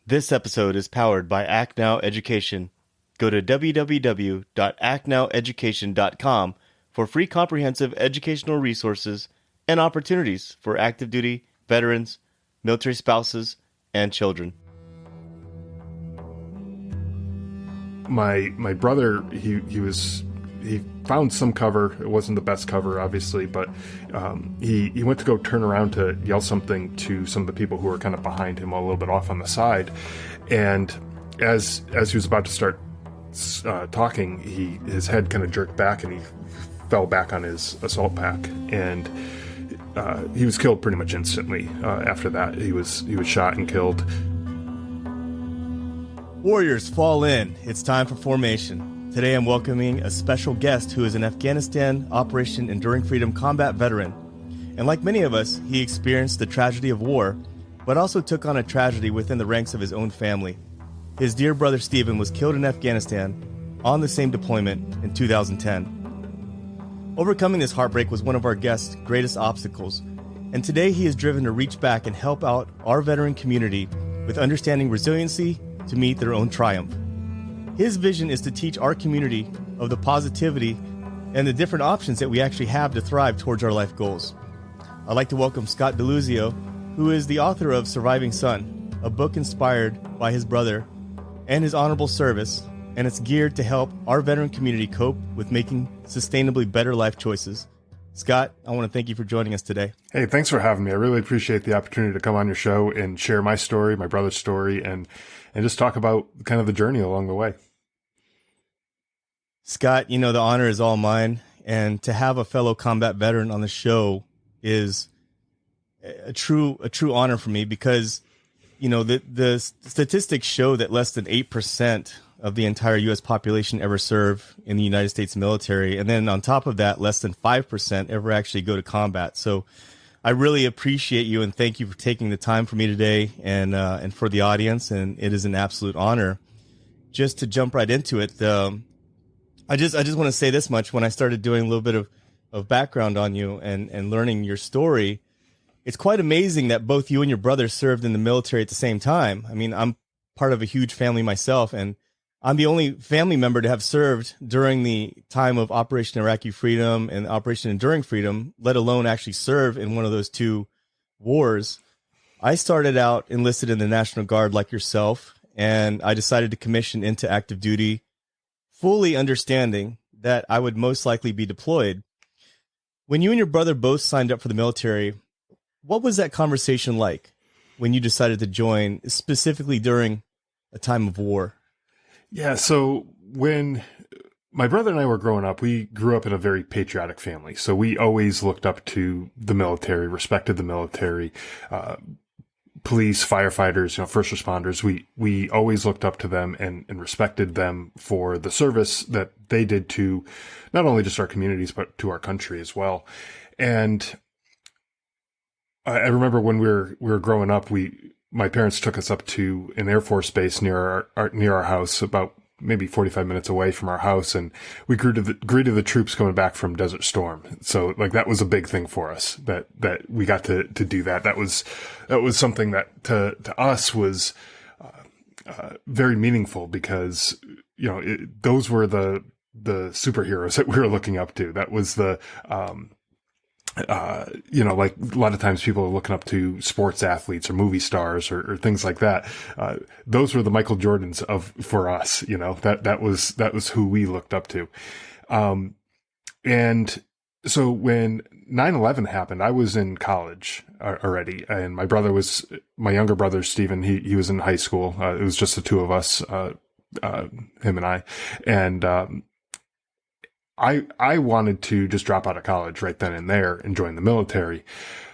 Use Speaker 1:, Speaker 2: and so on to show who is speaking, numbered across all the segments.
Speaker 1: This episode is powered by Act Now Education. Go to www.actnoweducation.com for free comprehensive educational resources and opportunities for active duty, veterans, military spouses, and children.
Speaker 2: My brother, he found some cover. It wasn't the best cover, obviously, but he went to go turn around to yell something to some of the people who were kind of behind him, a little bit off on the side. And as he was about to start talking, his head kind of jerked back and he fell back on his assault pack, and he was killed pretty much instantly. After that, he was shot and killed.
Speaker 1: Warriors, fall in. It's time for formation. Today I'm welcoming a special guest who is an Afghanistan Operation Enduring Freedom combat veteran. And like many of us, he experienced the tragedy of war, but also took on a tragedy within the ranks of his own family. His dear brother Stephen was killed in Afghanistan on the same deployment in 2010. Overcoming this heartbreak was one of our guest's greatest obstacles, and today he is driven to reach back and help out our veteran community with understanding resiliency to meet their own triumph. His vision is to teach our community of the positivity and the different options that we actually have to thrive towards our life goals. I'd like to welcome Scott Deluzio, who is the author of Surviving Son, a book inspired by his brother and his honorable service, and it's geared to help our veteran community cope with making sustainably better life choices. Scott, I want to thank you for joining us today.
Speaker 2: Hey, thanks for having me. I really appreciate the opportunity to come on your show and share my story, my brother's story, and just talk about kind of the journey along the way.
Speaker 1: Scott, you know, the honor is all mine, and to have a fellow combat veteran on the show is a true honor for me because, you know, the statistics show that less than 8% of the entire U.S. population ever serve in the United States military. And then on top of that, less than 5% ever actually go to combat. So I really appreciate you and thank you for taking the time for me today and for the audience. And it is an absolute honor. Just to jump right into it, I just want to say this much. When I started doing a little bit of background on you and learning your story, it's quite amazing that both you and your brother served in the military at the same time. I mean, I'm part of a huge family myself, and I'm the only family member to have served during the time of Operation Iraqi Freedom and Operation Enduring Freedom, let alone actually serve in one of those two wars. I started out enlisted in the National Guard like yourself, and I decided to commission into active duty, fully understanding that I would most likely be deployed. When you and your brother both signed up for the military, what was that conversation like when you decided to join, specifically during a time of war?
Speaker 2: Yeah, so when my brother and I were growing up, we grew up in a very patriotic family. So we always looked up to the military, respected the military, police, firefighters, first responders. We always looked up to them and respected them for the service that they did to not only just our communities, but to our country as well. And I remember when we were growing up, my parents took us up to an Air Force base near our house, about maybe 45 minutes away from our house, and we greeted the troops coming back from Desert Storm. So like that was a big thing for us that we got to do that. That was something that to us was very meaningful because those were the superheroes that we were looking up to. That was the like a lot of times people are looking up to sports athletes or movie stars or things like that. Those were the Michael Jordans for us, that was who we looked up to. And so when 9/11 happened, I was in college already, and my younger brother, Stephen, he was in high school. It was just the two of us, him and I. And, I wanted to just drop out of college right then and there and join the military.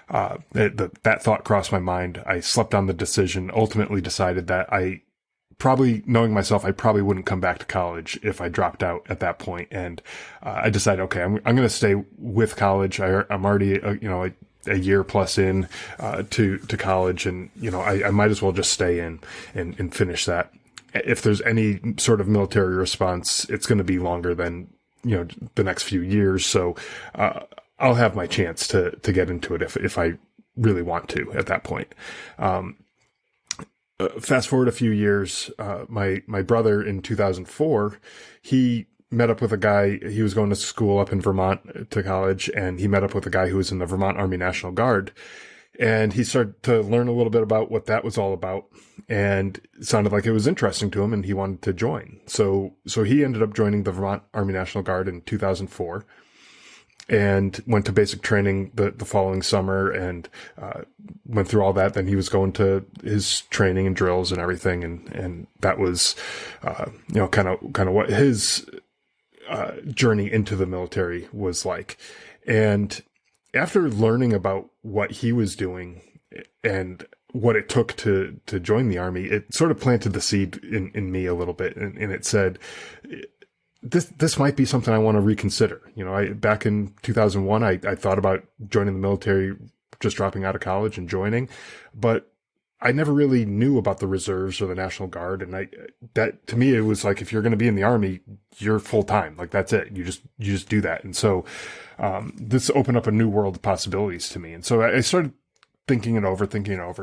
Speaker 2: That thought crossed my mind. I slept on the decision, ultimately decided that knowing myself, I probably wouldn't come back to college if I dropped out at that point. And I decided, okay, I'm going to stay with college. I'm already, a year plus in to college, and I might as well just stay in and finish that. If there's any sort of military response, it's going to be longer than the next few years. So, I'll have my chance to get into it if I really want to at that point. fast forward a few years, my brother in 2004, he met up with a guy. He was going to school up in Vermont to college, and he met up with a guy who was in the Vermont Army National Guard. And he started to learn a little bit about what that was all about, and it sounded like it was interesting to him, and he wanted to join. So he ended up joining the Vermont Army National Guard in 2004, and went to basic training the following summer, and went through all that. Then he was going to his training and drills and everything, and that was, kind of what his journey into the military was like. And after learning about what he was doing and what it took to join the Army, it sort of planted the seed in me a little bit. And it said, this might be something I want to reconsider. Back in 2001, I thought about joining the military, just dropping out of college and joining, but I never really knew about the reserves or the National Guard. And that to me, it was like, if you're going to be in the Army, you're full time. Like, that's it. You just do that. And so, this opened up a new world of possibilities to me. And so I started thinking it over.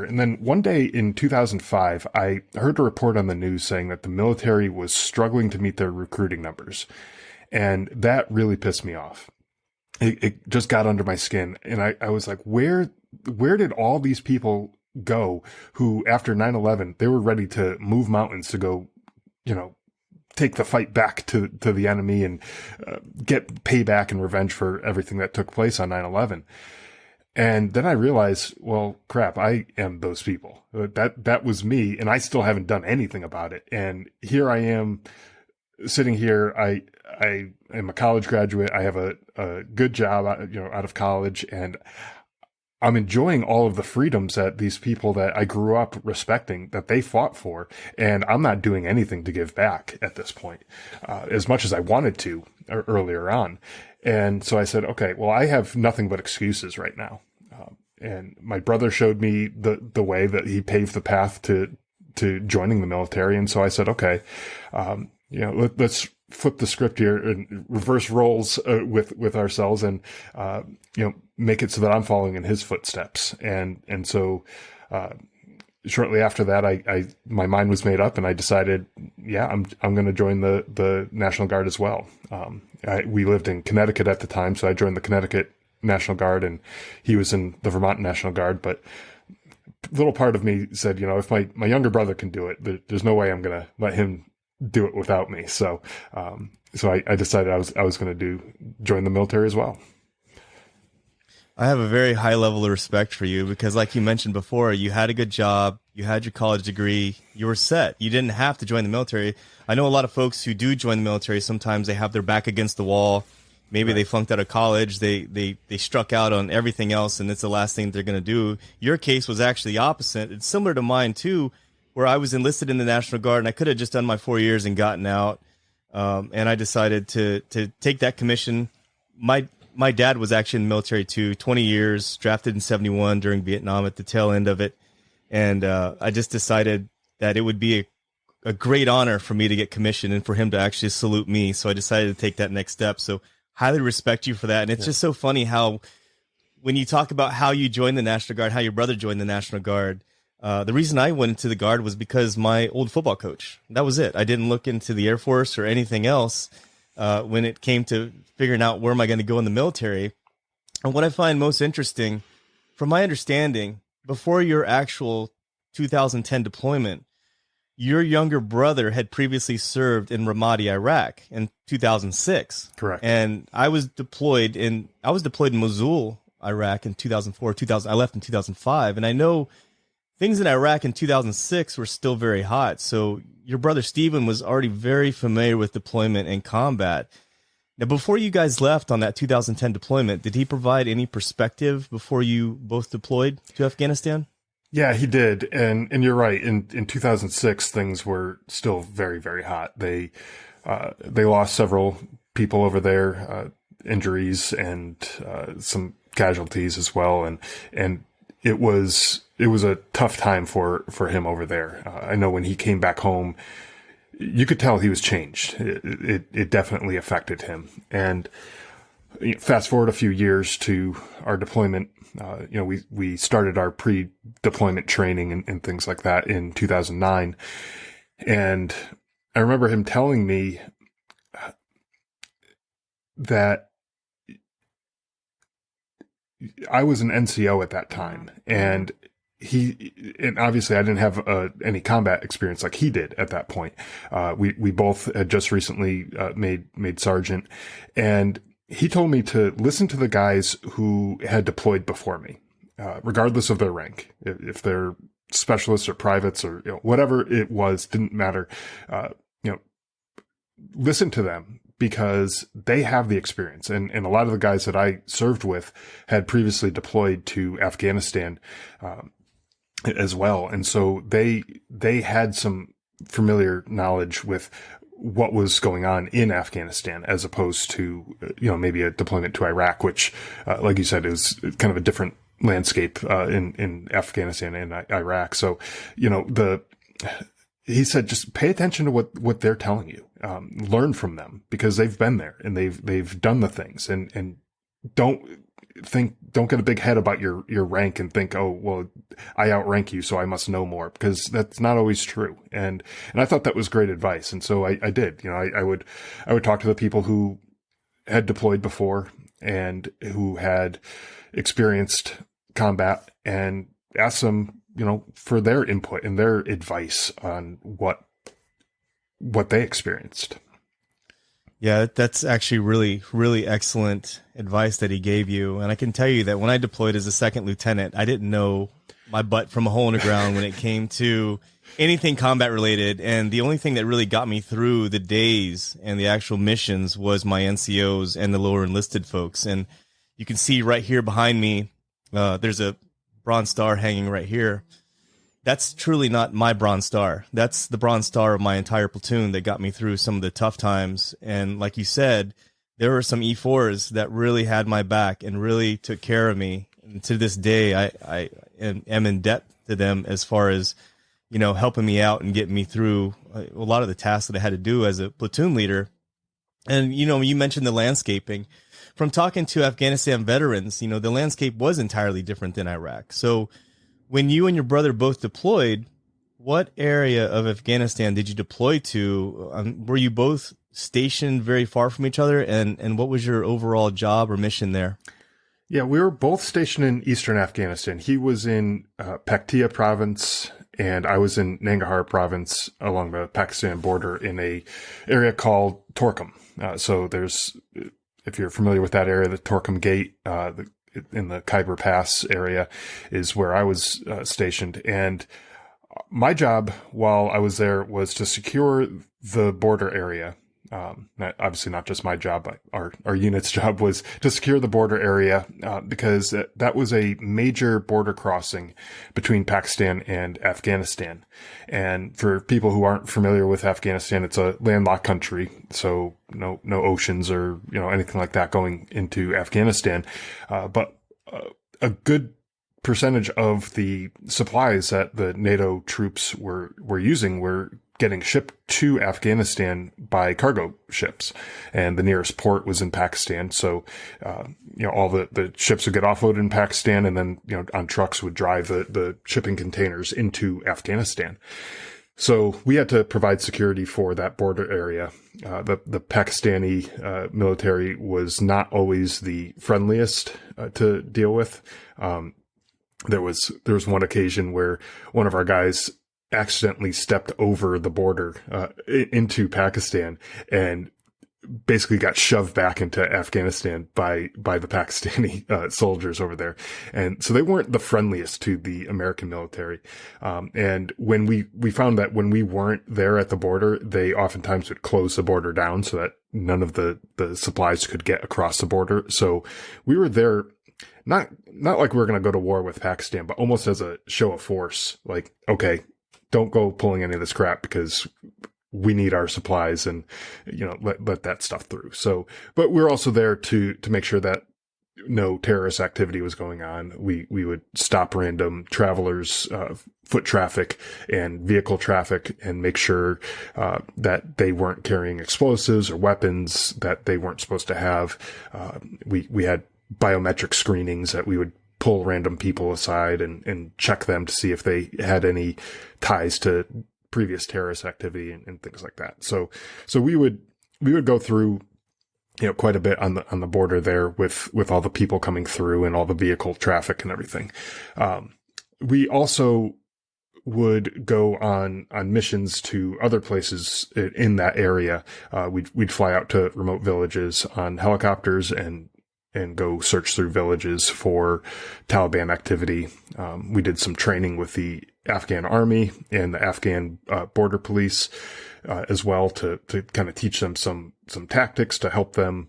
Speaker 2: And then one day in 2005, I heard a report on the news saying that the military was struggling to meet their recruiting numbers. And that really pissed me off. It just got under my skin. And I was like, where did all these people go who, after 9/11, they were ready to move mountains to go, take the fight back to the enemy and get payback and revenge for everything that took place on 9/11. And then I realized, well, crap, I am those people. That was me, and I still haven't done anything about it. And here I am sitting here. I am a college graduate. I have a good job, out of college, and I'm enjoying all of the freedoms that these people that I grew up respecting, that they fought for, and I'm not doing anything to give back at this point, as much as I wanted to earlier on. And so I said, okay, well, I have nothing but excuses right now. And my brother showed me the way, that he paved the path to joining the military. And so I said, okay, let's flip the script here and reverse roles with ourselves, and make it so that I'm following in his footsteps. And so shortly after that, my mind was made up, and I decided, I'm going to join the National Guard as well. We lived in Connecticut at the time, so I joined the Connecticut National Guard, and he was in the Vermont National Guard. But a little part of me said, if my younger brother can do it, there's no way I'm going to let him do it without me. So I decided I was going to join the military as well.
Speaker 1: I have a very high level of respect for you, because like you mentioned before, you had a good job, you had your college degree, you were set. You didn't have to join the military. I know a lot of folks who do join the military, sometimes they have their back against the wall. Maybe they flunked out of college, they struck out on everything else, and it's the last thing they're going to do. Your case was actually the opposite. It's similar to mine too, where I was enlisted in the National Guard, and I could have just done my 4 years and gotten out. And I decided to take that commission. My dad was actually in the military too, 20 years, drafted in 71 during Vietnam at the tail end of it. And I just decided that it would be a great honor for me to get commissioned and for him to actually salute me. So I decided to take that next step. So highly respect you for that. And it's just so funny how, when you talk about how you joined the National Guard, how your brother joined the National Guard, the reason I went into the Guard was because my old football coach. That was it. I didn't look into the Air Force or anything else when it came to figuring out where am I going to go in the military. And what I find most interesting, from my understanding, before your actual 2010 deployment, your younger brother had previously served in Ramadi, Iraq in 2006.
Speaker 2: Correct.
Speaker 1: And I was deployed in Mosul, Iraq in 2004, I left in 2005. And I know things in Iraq in 2006 were still very hot. So your brother Stephen was already very familiar with deployment and combat. Now, before you guys left on that 2010 deployment, did he provide any perspective before you both deployed to Afghanistan?
Speaker 2: Yeah, he did. And you're right. In 2006, things were still very, very hot. They lost several people over there, injuries and some casualties as well. And it was a tough time for him over there. I know when he came back home, you could tell he was changed. It definitely affected him. And fast forward a few years to our deployment We started our pre-deployment training and things like that in 2009. And I remember him telling me that I was an NCO at that time, and obviously I didn't have any combat experience like he did at that point. We both had just recently made sergeant, and he told me to listen to the guys who had deployed before me, regardless of their rank. If they're specialists or privates or whatever it was, didn't matter. Listen to them, because they have the experience. And a lot of the guys that I served with had previously deployed to Afghanistan, as well. And so they had some familiar knowledge with what was going on in Afghanistan, as opposed to, maybe a deployment to Iraq, which, like you said, is kind of a different landscape, in Afghanistan and Iraq. So, he said, just pay attention to what they're telling you. Learn from them, because they've been there and they've done the things, and don't get a big head about your rank and think, oh, well, I outrank you, so I must know more, because that's not always true. And I thought that was great advice. And so I did, I would talk to the people who had deployed before and who had experienced combat, and ask them, for their input and their advice on what they experienced.
Speaker 1: Yeah, that's actually really, really excellent advice that he gave you. And I can tell you that when I deployed as a second lieutenant, I didn't know my butt from a hole in the ground when it came to anything combat related. And the only thing that really got me through the days and the actual missions was my NCOs and the lower enlisted folks. And you can see right here behind me, there's a Bronze Star hanging right here. That's truly not my Bronze Star. That's the Bronze Star of my entire platoon that got me through some of the tough times. And like you said, there were some E4s that really had my back and really took care of me. And to this day, I am in debt to them, as far as, helping me out and getting me through a lot of the tasks that I had to do as a platoon leader. And, you mentioned the landscaping. From talking to Afghanistan veterans, the landscape was entirely different than Iraq. So when you and your brother both deployed, what area of Afghanistan did you deploy to? Were you both stationed very far from each other? And what was your overall job or mission there?
Speaker 2: Yeah, we were both stationed in eastern Afghanistan. He was in Paktia province, and I was in Nangarhar province along the Pakistan border in a area called Torkham. So there's, if you're familiar with that area, the Torkham Gate, in the Khyber Pass area is where I was stationed. And my job while I was there was to secure the border area. Obviously not just my job, but our unit's job was to secure the border area, because that was a major border crossing between Pakistan and Afghanistan. And for people who aren't familiar with Afghanistan, it's a landlocked country, so no oceans or anything like that going into Afghanistan. But a good percentage of the supplies that the NATO troops were using were getting shipped to Afghanistan by cargo ships, and the nearest port was in Pakistan. So, all the ships would get offloaded in Pakistan, and then, on trucks would drive the shipping containers into Afghanistan. So we had to provide security for that border area. The Pakistani military was not always the friendliest to deal with. There was one occasion where one of our guys accidentally stepped over the border into Pakistan and basically got shoved back into Afghanistan by the Pakistani soldiers over there. And so they weren't the friendliest to the American military. And when we found that when we weren't there at the border, they oftentimes would close the border down so that none of the supplies could get across the border. So we were there not like we were going to go to war with Pakistan, but almost as a show of force. Like, okay, don't go pulling any of this crap because we need our supplies, and, let that stuff through. So, but we're also there to make sure that no terrorist activity was going on. We would stop random travelers, foot traffic and vehicle traffic, and make sure, that they weren't carrying explosives or weapons that they weren't supposed to have. We had biometric screenings that we would pull random people aside and check them to see if they had any ties to previous terrorist activity and things like that. So we would go through, quite a bit on the border there with all the people coming through and all the vehicle traffic and everything. We also would go on missions to other places in that area. We'd fly out to remote villages on helicopters and go search through villages for Taliban activity. We did some training with the Afghan army and the Afghan border police as well to kind of teach them some tactics to help them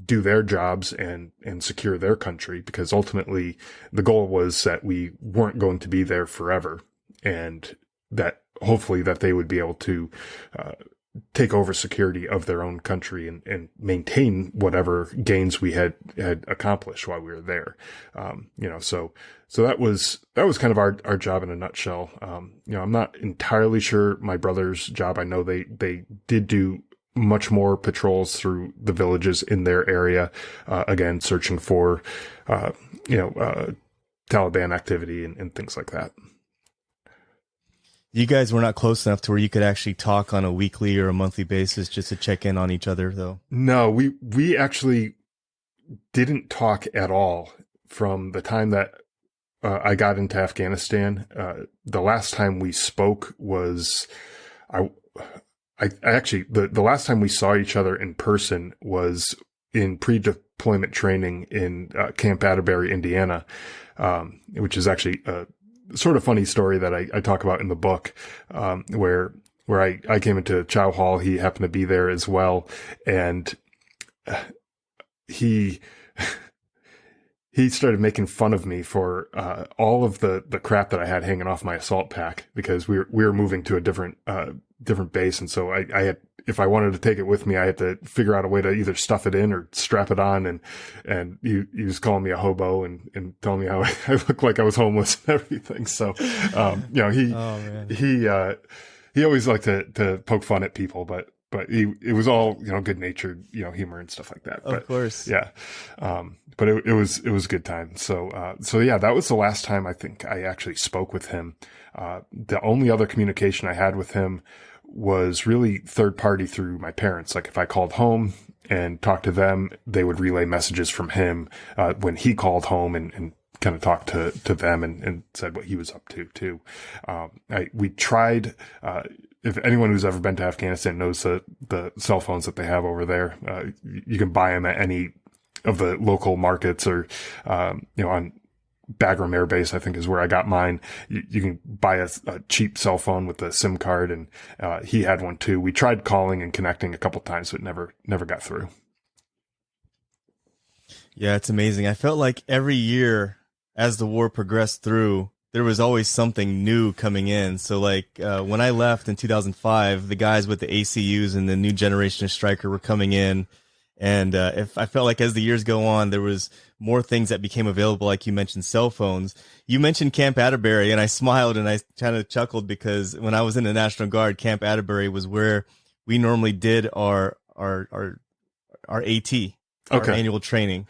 Speaker 2: do their jobs and secure their country, because ultimately the goal was that we weren't going to be there forever, and that hopefully that they would be able to take over security of their own country and maintain whatever gains we had accomplished while we were there. So that was kind of our job in a nutshell. I'm not entirely sure my brother's job. I know they did do much more patrols through the villages in their area, again, searching for, Taliban activity and things like that.
Speaker 1: You guys were not close enough to where you could actually talk on a weekly or a monthly basis just to check in on each other, though?
Speaker 2: No, we actually didn't talk at all from the time that I got into Afghanistan. The last time we spoke was, I actually, the last time we saw each other in person was in pre-deployment training in Camp Atterbury, Indiana, which is actually sort of funny story that I talk about in the book, where I came into Chow Hall. He happened to be there as well. And he started making fun of me for all of the crap that I had hanging off my assault pack, because we were moving to a different base. And so I had, if I wanted to take it with me, I had to figure out a way to either stuff it in or strap it on. And he was calling me a hobo and telling me how I looked like I was homeless and everything. So, he always liked to poke fun at people, but it was all, good natured, humor and stuff like that.
Speaker 1: Of course.
Speaker 2: Yeah. But it was a good time. So yeah, that was the last time I think I actually spoke with him. The only other communication I had with him was really third party through my parents. Like if I called home and talked to them, they would relay messages from him, when he called home and kind of talked to them and said what he was up to too. We tried, if anyone who's ever been to Afghanistan knows the cell phones that they have over there, you can buy them at any of the local markets or, on Bagram Air Base, I think is where I got mine. You can buy a cheap cell phone with a SIM card, and he had one too. We tried calling and connecting a couple times, but never got through.
Speaker 1: Yeah, it's amazing. I felt like every year as the war progressed through, there was always something new coming in. So like when I left in 2005, the guys with the ACUs and the new generation of Stryker were coming in. And if I felt like as the years go on, there was more things that became available, like you mentioned cell phones. You mentioned Camp Atterbury, and I smiled and I kind of chuckled because when I was in the National Guard, Camp Atterbury was where we normally did our AT, our annual training.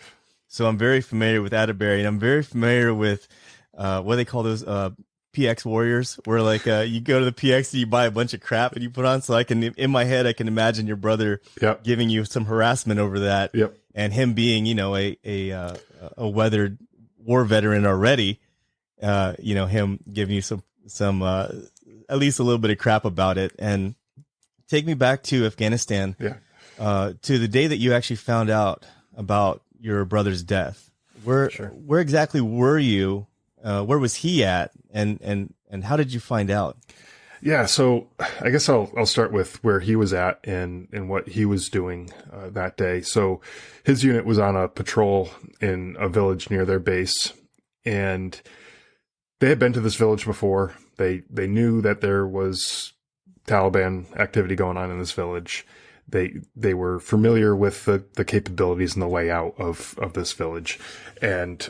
Speaker 1: So I'm very familiar with Atterbury, and I'm very familiar with what they call those PX warriors, where like you go to the PX and you buy a bunch of crap and you put on. So I can, in my head, I can imagine your brother giving you some harassment over that, and him being, a weathered war veteran already, him giving you some at least a little bit of crap about it. And take me back to Afghanistan, to the day that you actually found out about your brother's death. Where exactly were you? Where was he at, and how did you find out?
Speaker 2: Yeah, so I guess I'll start with where he was at and what he was doing that day. So his unit was on a patrol in a village near their base, and they had been to this village before. They knew that there was Taliban activity going on in this village. They were familiar with the capabilities and the layout of this village, and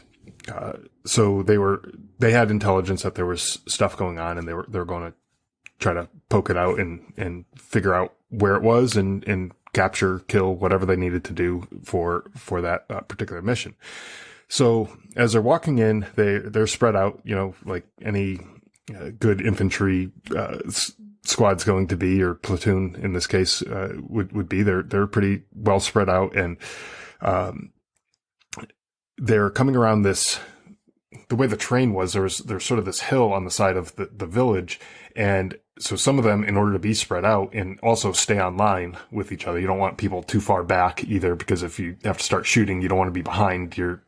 Speaker 2: so they had intelligence that there was stuff going on, and they were going to try to poke it out and figure out where it was and capture, kill, whatever they needed to do for that particular mission. So as they're walking in, they're spread out, like any good infantry squad's going to be, or platoon in this case would be. They're pretty well spread out, and they're coming around this. The way the terrain was, there's sort of this hill on the side of the village, and so some of them, in order to be spread out and also stay on line with each other, you don't want people too far back either, because if you have to start shooting, you don't want to be behind your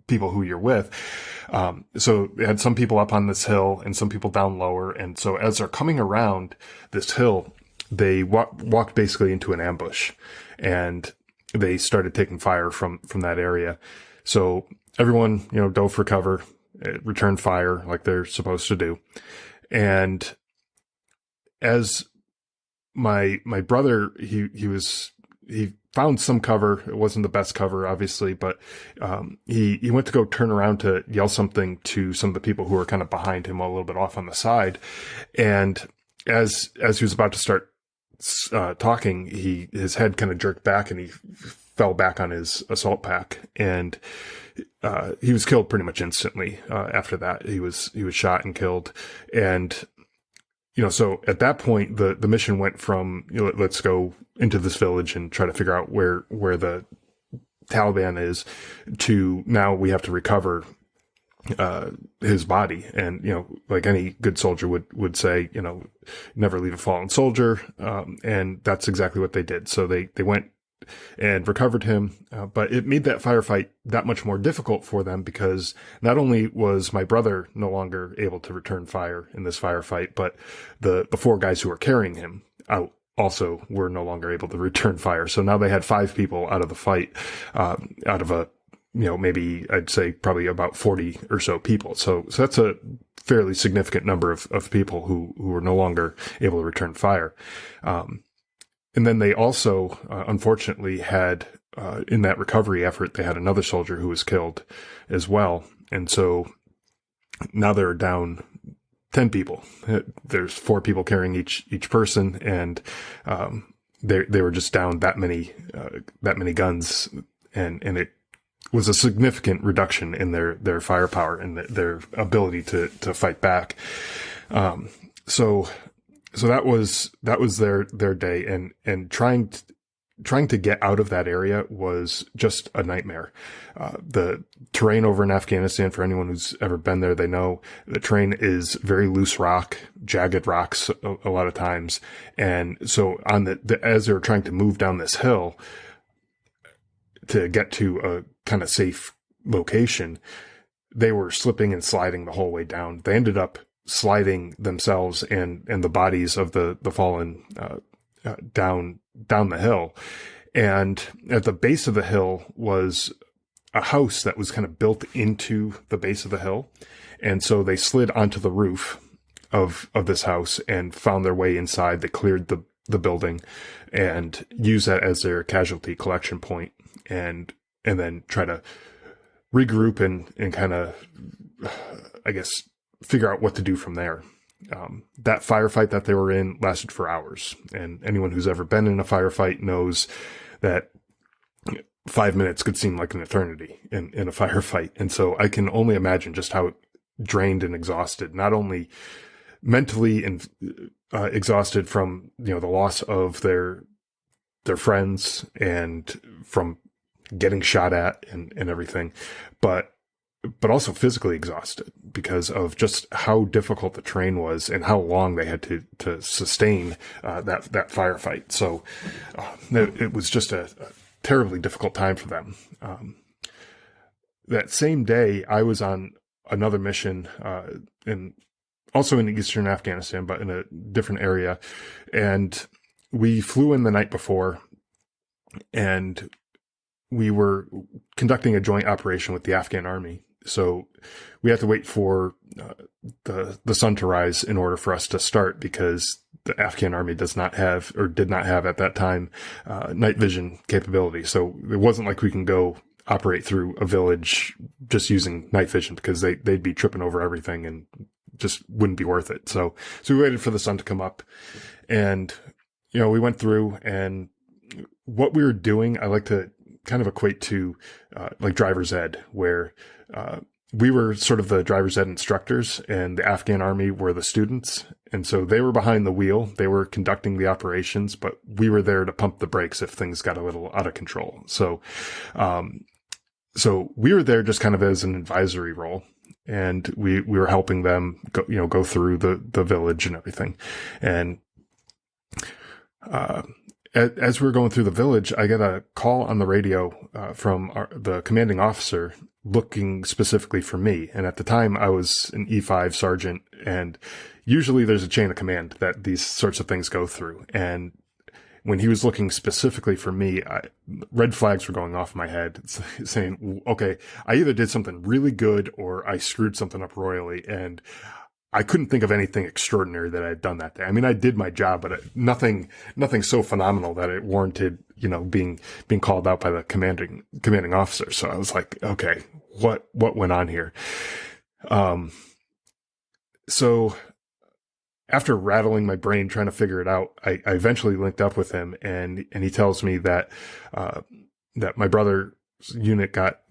Speaker 2: people who you're with. So they had some people up on this hill and some people down lower, and so as they're coming around this hill, they walked basically into an ambush, and they started taking fire from that area. So everyone, dove for cover, returned fire like they're supposed to do. And as my brother, he found some cover. It wasn't the best cover, obviously, but he went to go turn around to yell something to some of the people who were kind of behind him, a little bit off on the side. And as he was about to start talking, his head kind of jerked back and he fell back on his assault pack, and he was killed pretty much instantly. After that, he was shot and killed. And so at that point, the mission went from, let's go into this village and try to figure out where the Taliban is, to now we have to recover his body. And, like any good soldier would say, never leave a fallen soldier. And that's exactly what they did. So they went and recovered him. But it made that firefight that much more difficult for them, because not only was my brother no longer able to return fire in this firefight, but the four guys who were carrying him out also were no longer able to return fire. So now they had 5 people out of the fight, out of a, maybe I'd say probably about 40 or so people. So that's a fairly significant number of people who were no longer able to return fire. And then they also, unfortunately, had, in that recovery effort, they had another soldier who was killed as well. And so now they're down 10 people. There's 4 people carrying each person, and they were just down that many guns, and it was a significant reduction in their firepower and their ability to fight back. So that was their day, and trying to get out of that area was just a nightmare. The terrain over in Afghanistan, for anyone who's ever been there, they know the terrain is very loose rock, jagged rocks a lot of times. And so as they were trying to move down this hill to get to a kind of safe location, they were slipping and sliding the whole way down. They ended up sliding themselves and the bodies of the fallen down the hill. And at the base of the hill was a house that was kind of built into the base of the hill. And so they slid onto the roof of this house and found their way inside. They cleared the building and used that as their casualty collection point, and then try to regroup and kind of, I guess, figure out what to do from there. That firefight that they were in lasted for hours, and anyone who's ever been in a firefight knows that 5 minutes could seem like an eternity in a firefight. And so I can only imagine just how drained and exhausted, not only mentally and exhausted from the loss of their friends and from getting shot at and everything, but also physically exhausted because of just how difficult the terrain was and how long they had to sustain that firefight. So it was just a terribly difficult time for them. That same day, I was on another mission also in eastern Afghanistan, but in a different area. And we flew in the night before, and we were conducting a joint operation with the Afghan army. So we had to wait for the sun to rise in order for us to start, because the Afghan army does not have, or did not have at that time, night vision capability. So it wasn't like we can go operate through a village just using night vision, because they'd be tripping over everything and just wouldn't be worth it. So we waited for the sun to come up, and we went through, and what we were doing, I like to kind of equate to like driver's ed, where we were sort of the driver's ed instructors and the Afghan army were the students. And so they were behind the wheel. They were conducting the operations, but we were there to pump the brakes if things got a little out of control. So, so we were there just kind of as an advisory role, and we were helping them go through the village and everything. And, as we were going through the village, I got a call on the radio from the commanding officer looking specifically for me. And at the time, I was an E5 sergeant, and usually there's a chain of command that these sorts of things go through. And when he was looking specifically for me, red flags were going off my head saying, okay, I either did something really good or I screwed something up royally. And I couldn't think of anything extraordinary that I had done that day. I mean, I did my job, but nothing so phenomenal that it warranted, being called out by the commanding officer. So I was like, okay, what went on here? So after rattling my brain trying to figure it out, I eventually linked up with him, and he tells me that my brother's unit got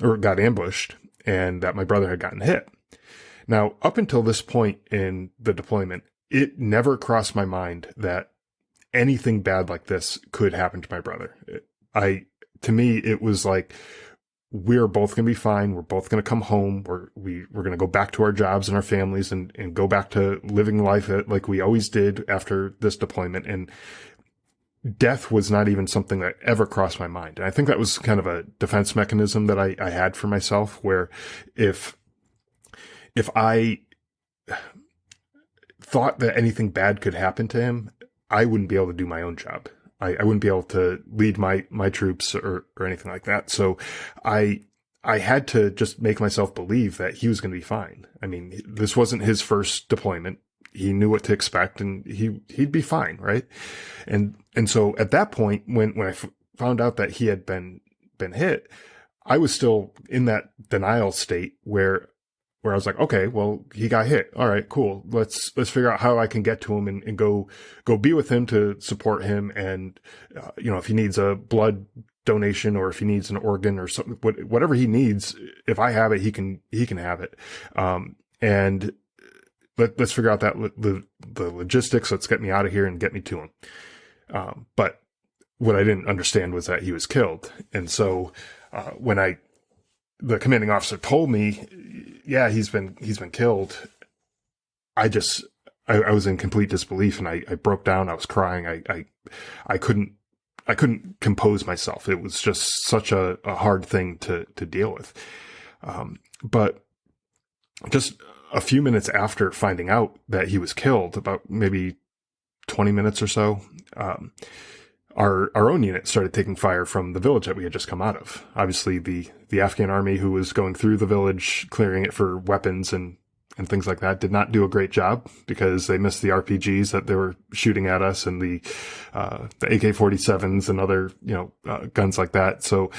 Speaker 2: ambushed, and that my brother had gotten hit. Now, up until this point in the deployment, it never crossed my mind that anything bad like this could happen to my brother. To me, it was like, we're both going to be fine. We're both going to come home. We're going to go back to our jobs and our families and go back to living life like we always did after this deployment. And death was not even something that ever crossed my mind. And I think that was kind of a defense mechanism that I had for myself, where if I thought that anything bad could happen to him, I wouldn't be able to do my own job. I wouldn't be able to lead my troops or anything like that. So I had to just make myself believe that he was going to be fine. I mean, this wasn't his first deployment. He knew what to expect, and he'd be fine, right? And so at that point, when I found out that he had been hit, I was still in that denial state where I was like, okay, well, he got hit. All right, cool. Let's figure out how I can get to him and go be with him to support him. And, if he needs a blood donation or if he needs an organ or something, whatever he needs, if I have it, he can have it. And let's figure out that the logistics. Let's get me out of here and get me to him. But what I didn't understand was that he was killed. And so, when the commanding officer told me, yeah, he's been killed, I was in complete disbelief, and I broke down. I was crying. I couldn't compose myself. It was just such a hard thing to deal with. But just a few minutes after finding out that he was killed, about maybe 20 minutes or so, our own unit started taking fire from the village that we had just come out of. Obviously, the Afghan army who was going through the village, clearing it for weapons and things like that, did not do a great job, because they missed the RPGs that they were shooting at us, and the AK-47s and other guns like that. So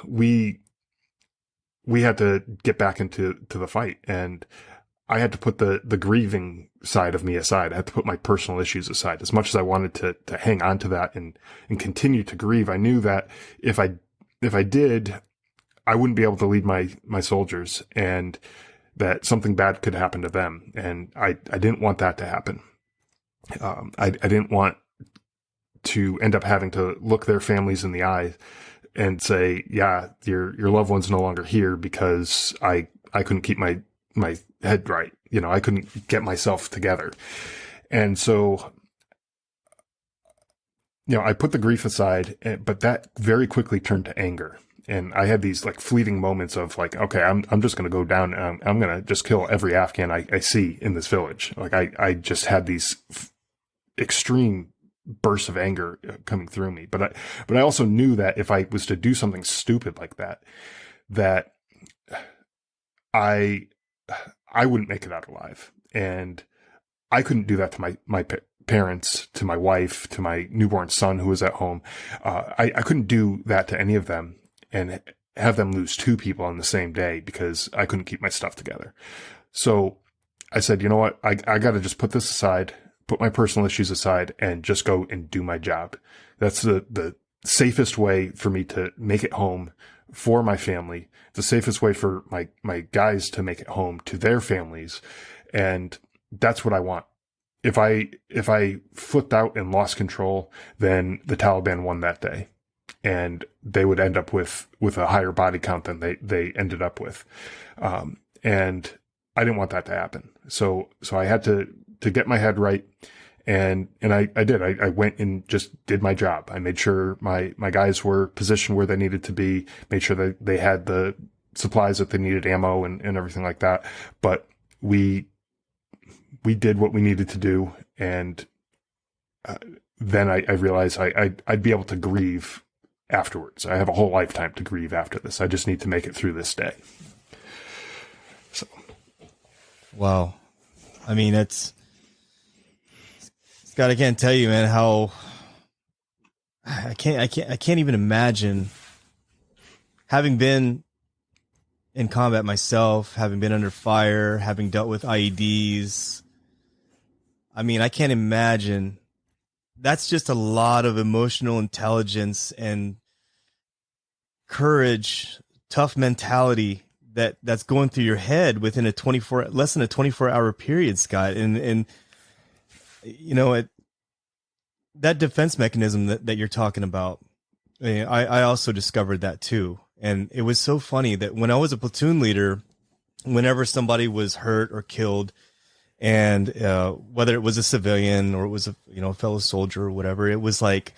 Speaker 2: we had to get back into the fight, and I had to put the grieving side of me aside. I had to put my personal issues aside. As much as I wanted to hang on to that and continue to grieve, I knew that if I did, I wouldn't be able to lead my soldiers, and that something bad could happen to them. And I didn't want that to happen. I didn't want to end up having to look their families in the eye and say, yeah, your loved one's no longer here because I couldn't keep my head right. I couldn't get myself together. And so, I put the grief aside, but that very quickly turned to anger. And I had these like fleeting moments of like, okay, I'm just going to go down and I'm going to just kill every Afghan I see in this village. Like I just had these extreme bursts of anger coming through me. But I also knew that if I was to do something stupid like that I wouldn't make it out alive. And I couldn't do that to my parents, to my wife, to my newborn son who was at home. I couldn't do that to any of them and have them lose two people on the same day because I couldn't keep my stuff together. So I said, you know what? I got to just put this aside, put my personal issues aside, and just go and do my job. That's the safest way for me to make it home for my family, the safest way for my guys to make it home to their families. And that's what I want. If I flipped out and lost control, then the Taliban won that day, and they would end up with a higher body count than they ended up with. And I didn't want that to happen. So I had to get my head right. And I did. I went and just did my job. I made sure my guys were positioned where they needed to be, made sure that they had the supplies that they needed, ammo and everything like that. But we did what we needed to do. And then I realized I'd be able to grieve afterwards. I have a whole lifetime to grieve after this. I just need to make it through this day. So.
Speaker 1: Wow. I mean, Scott, I can't tell you, man, how I can't even imagine, having been in combat myself, having been under fire, having dealt with IEDs. I mean, I can't imagine. That's just a lot of emotional intelligence and courage, tough mentality that's going through your head within less than a 24-hour period, Scott. And you know, that defense mechanism that you're talking about, I also discovered that too. And it was so funny that when I was a platoon leader, whenever somebody was hurt or killed, and whether it was a civilian or it was a fellow soldier or whatever, it was like,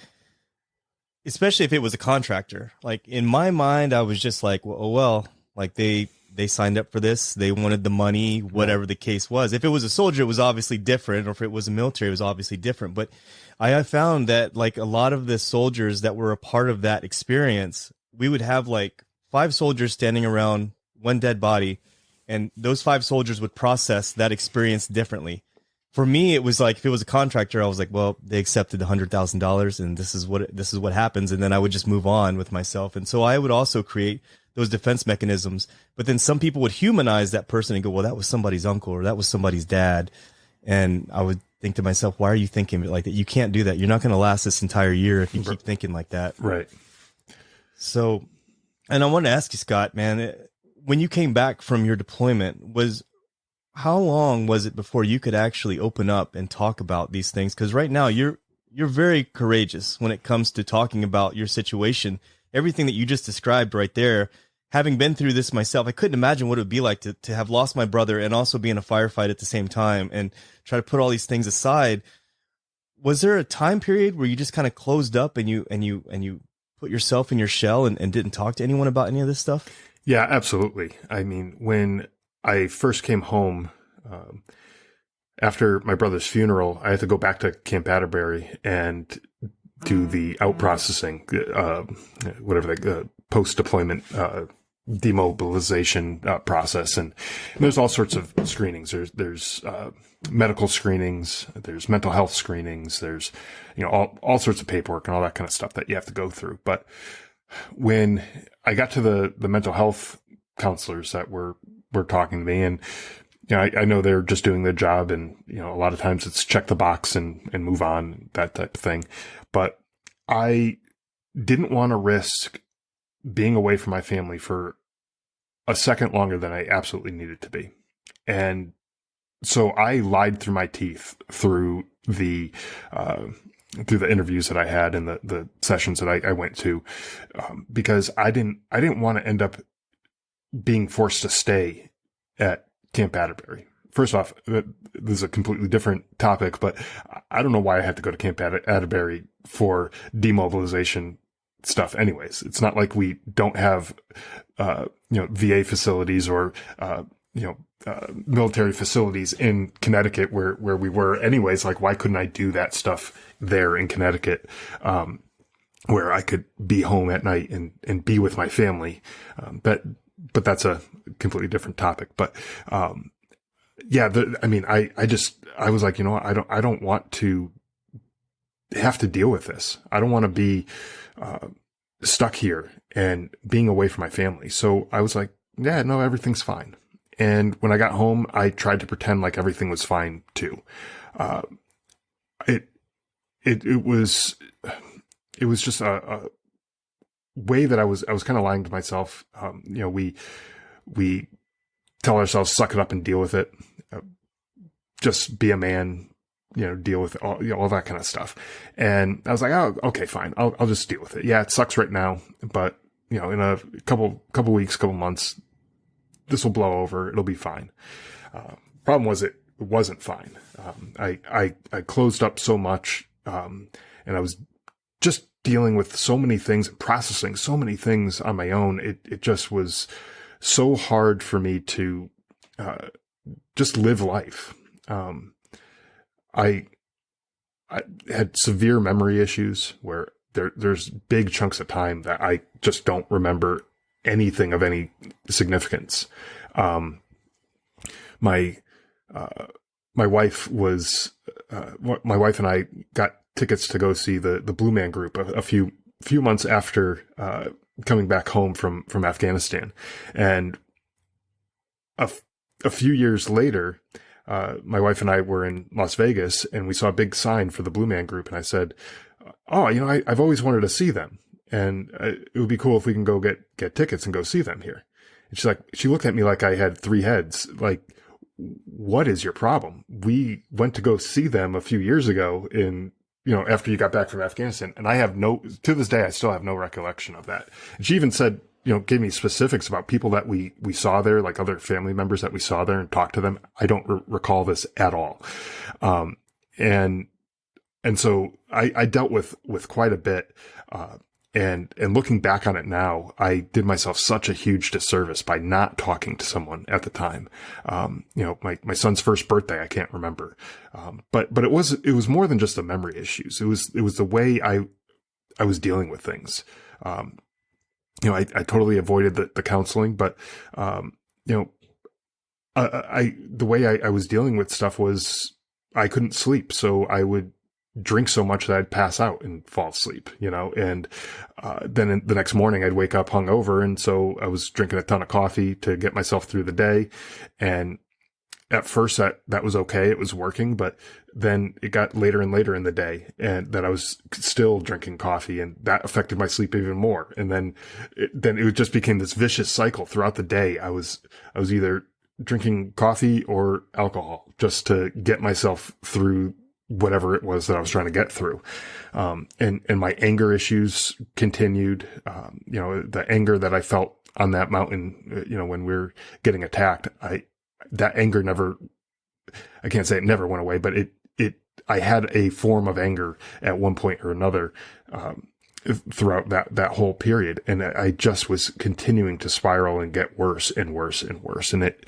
Speaker 1: especially if it was a contractor, like in my mind, I was just like, well, like they signed up for this, they wanted the money, whatever the case was. If it was a soldier, it was obviously different, or if it was a military, it was obviously different. But I found that like a lot of the soldiers that were a part of that experience, we would have like 5 soldiers standing around one dead body, and those 5 soldiers would process that experience differently. For me, it was like, if it was a contractor, I was like, well, they accepted $100,000 and this is what happens. And then I would just move on with myself. And so I would also create those defense mechanisms. But then some people would humanize that person and go, well, that was somebody's uncle or that was somebody's dad. And I would think to myself, why are you thinking like that? You can't do that. You're not going to last this entire year if you keep thinking like that.
Speaker 2: Right.
Speaker 1: So, and I want to ask you, Scott, man, when you came back from your deployment, how long was it before you could actually open up and talk about these things? Because right now you're very courageous when it comes to talking about your situation. Everything that you just described right there, having been through this myself, I couldn't imagine what it would be like to have lost my brother and also be in a firefight at the same time and try to put all these things aside. Was there a time period where you just kind of closed up and you put yourself in your shell and didn't talk to anyone about any of this stuff?
Speaker 2: Yeah, absolutely. I mean, when I first came home, after my brother's funeral, I had to go back to Camp Atterbury and do the out processing, whatever the post-deployment demobilization process. And there's all sorts of screenings. There's medical screenings, there's mental health screenings, there's, all sorts of paperwork and all that kind of stuff that you have to go through. But when I got to the mental health counselors that were talking to me, and I know they're just doing their job, and a lot of times it's check the box and move on, that type of thing. But I didn't want to risk being away from my family for a second longer than I absolutely needed to be. And so I lied through my teeth through the interviews that I had and the sessions that I went to, because I didn't want to end up being forced to stay at Camp Atterbury. First off, this is a completely different topic, but I don't know why I had to go to Camp Atterbury for demobilization stuff anyways. It's not like we don't have, VA facilities or, military facilities in Connecticut where we were anyways. Like, why couldn't I do that stuff there in Connecticut, where I could be home at night and be with my family? But that's a completely different topic. But, I was like, I don't want to have to deal with this. I don't want to be, stuck here and being away from my family. So I was like, yeah, no, everything's fine. And when I got home, I tried to pretend like everything was fine too. It was just a way that I was kind of lying to myself. We tell ourselves, suck it up and deal with it. Just be a man, deal with all that kind of stuff. And I was like, oh, okay, fine. I'll just deal with it. Yeah, it sucks right now, but in a couple weeks, couple months, this will blow over. It'll be fine. Problem was it wasn't fine. I closed up so much, and I was just dealing with so many things and processing so many things on my own. It just was so hard for me to just live life. I had severe memory issues where there's big chunks of time that I just don't remember anything of any significance. My wife and I got tickets to go see the Blue Man Group a few months after coming back home from Afghanistan, and a few years later, my wife and I were in Las Vegas, and we saw a big sign for the Blue Man Group, and I said, "Oh, I've always wanted to see them, and it would be cool if we can go get tickets and go see them here." And she looked at me like I had three heads, like, what is your problem? We went to go see them a few years ago after you got back from Afghanistan. And to this day, I still have no recollection of that. And she even said, gave me specifics about people that we saw there, like other family members that we saw there and talked to them. I don't recall this at all. And so I dealt with quite a bit, and looking back on it now, I did myself such a huge disservice by not talking to someone at the time. My son's first birthday, I can't remember. But it was more than just the memory issues. It was the way I was dealing with things. I totally avoided the counseling, but, the way I was dealing with stuff was I couldn't sleep. So I would drink so much that I'd pass out and fall asleep, and then the next morning I'd wake up hungover. And so I was drinking a ton of coffee to get myself through the day. And at first that was okay. It was working, but then it got later and later in the day and that I was still drinking coffee, and that affected my sleep even more. And then it just became this vicious cycle throughout the day. I was either drinking coffee or alcohol just to get myself through whatever it was that I was trying to get through. And my anger issues continued. The anger that I felt on that mountain, when we were getting attacked, that anger never, I can't say it never went away, but I had a form of anger at one point or another, throughout that whole period. And I just was continuing to spiral and get worse and worse and worse. And it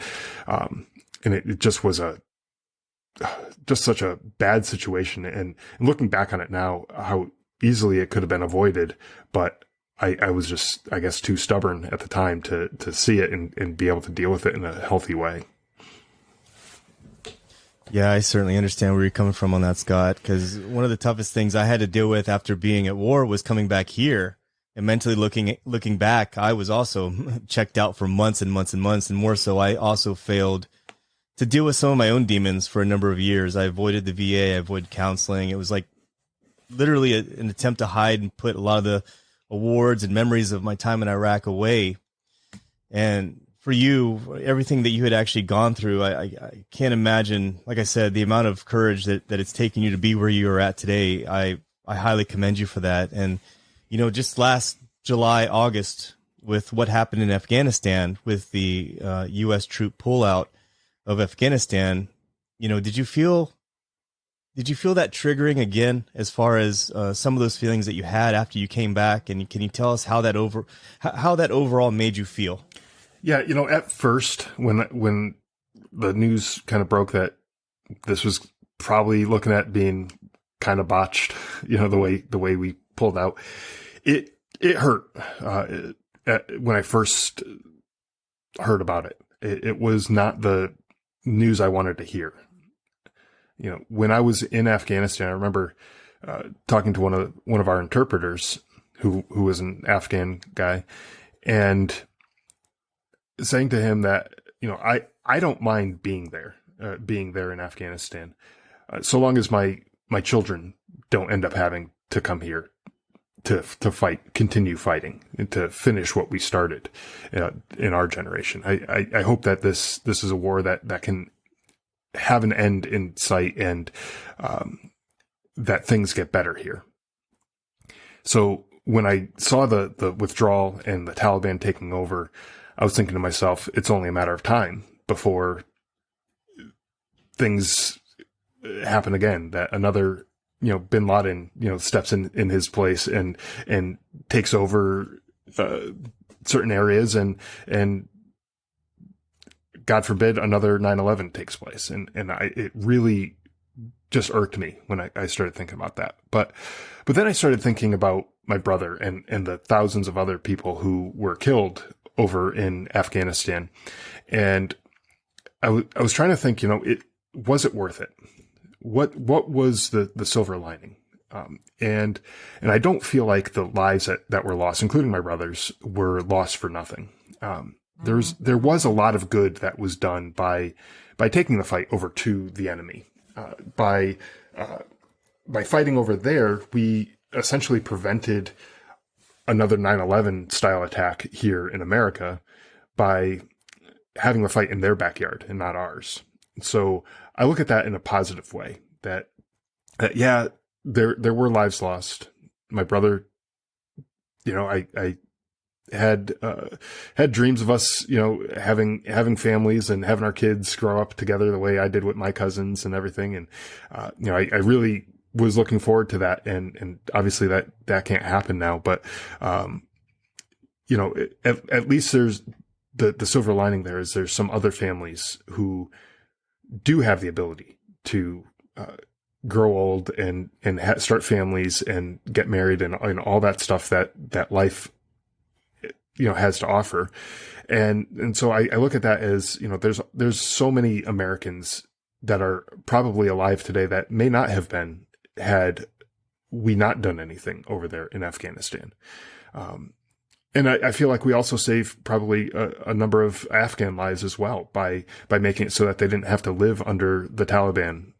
Speaker 2: just was just such a bad situation. And looking back on it now, how easily it could have been avoided, but I was just, I guess, too stubborn at the time to see it and be able to deal with it in a healthy way.
Speaker 1: Yeah, I certainly understand where you're coming from on that, Scott, because one of the toughest things I had to deal with after being at war was coming back here and mentally looking back. I was also checked out for months and months and months, and more so, I also failed to deal with some of my own demons for a number of years. I avoided the VA, I avoided counseling. It was like literally an attempt to hide and put a lot of the awards and memories of my time in Iraq away. And for you, everything that you had actually gone through, I can't imagine, like I said, the amount of courage that it's taken you to be where you are at today. I highly commend you for that. And, just last July, August, with what happened in Afghanistan with the U.S. troop pullout of Afghanistan, did you feel that triggering again, as far as some of those feelings that you had after you came back? And can you tell us how that overall made you feel?
Speaker 2: Yeah, at first when the news kind of broke that this was probably looking at being kind of botched, the way we pulled out, it hurt. When I first heard about it, it was not the news I wanted to hear. When I was in Afghanistan, I remember talking to one of our interpreters who was an Afghan guy, and saying to him that, I don't mind being there in Afghanistan, so long as my children don't end up having to come here to fight, continue fighting, and to finish what we started in our generation. I hope that this is a war that can have an end in sight, and that things get better here. So when I saw the withdrawal and the Taliban taking over, I was thinking to myself, it's only a matter of time before things happen again, that another, bin Laden, steps in his place and takes over certain areas, and God forbid another 9/11 takes place. And it really just irked me when I started thinking about that. But then I started thinking about my brother and the thousands of other people who were killed over in Afghanistan. And I was trying to think, was it worth it? What was the silver lining? And I don't feel like the lives that were lost, including my brother's, were lost for nothing. There was a lot of good that was done by taking the fight over to the enemy. By fighting over there, we essentially prevented another 9/11 style attack here in America by having the fight in their backyard and not ours. So I look at that in a positive way, that yeah, there were lives lost. My brother, I had dreams of us, having families and having our kids grow up together the way I did with my cousins and everything. And, I really was looking forward to that. And obviously that can't happen now, but, at least there's the silver lining there is there's some other families who do have the ability to, grow old and start families and get married and all that stuff that life, has to offer. And so I look at that as, there's so many Americans that are probably alive today that may not have been had we not done anything over there in Afghanistan. And I feel like we also saved probably a number of Afghan lives as well by making it so that they didn't have to live under the Taliban,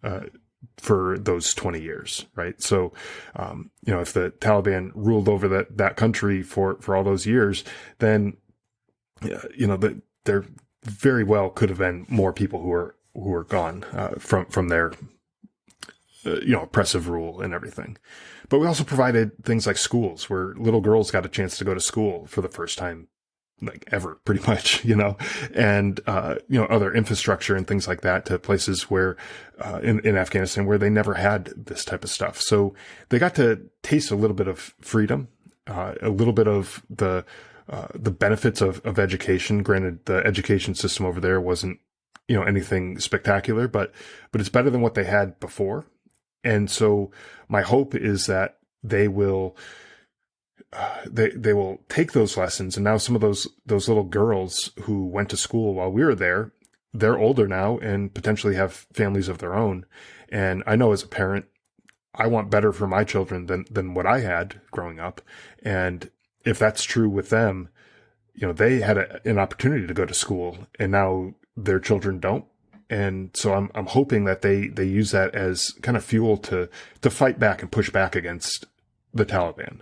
Speaker 2: for those 20 years, right? So, if the Taliban ruled over that country for all those years, then, there very well could have been more people who were gone, from their, oppressive rule and everything. But we also provided things like schools where little girls got a chance to go to school for the first time, like ever, pretty much, and, other infrastructure and things like that to places where, in Afghanistan where they never had this type of stuff. So they got to taste a little bit of freedom, a little bit of the benefits of education. Granted, the education system over there wasn't, anything spectacular, but it's better than what they had before. And so my hope is that they will, they will take those lessons. And now some of those little girls who went to school while we were there, they're older now and potentially have families of their own. And I know as a parent, I want better for my children than what I had growing up. And if that's true with them, they had an opportunity to go to school and now their children don't. And so I'm hoping that they use that as kind of fuel to fight back and push back against the Taliban.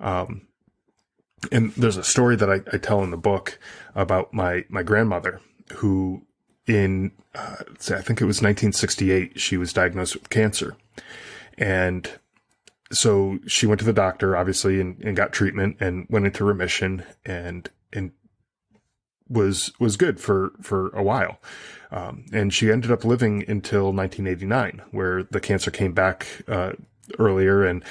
Speaker 2: And there's a story that I tell in the book about my grandmother who in, I think it was 1968, she was diagnosed with cancer. And so she went to the doctor, obviously, and got treatment and went into remission and was good for a while. And she ended up living until 1989, where the cancer came back, earlier and,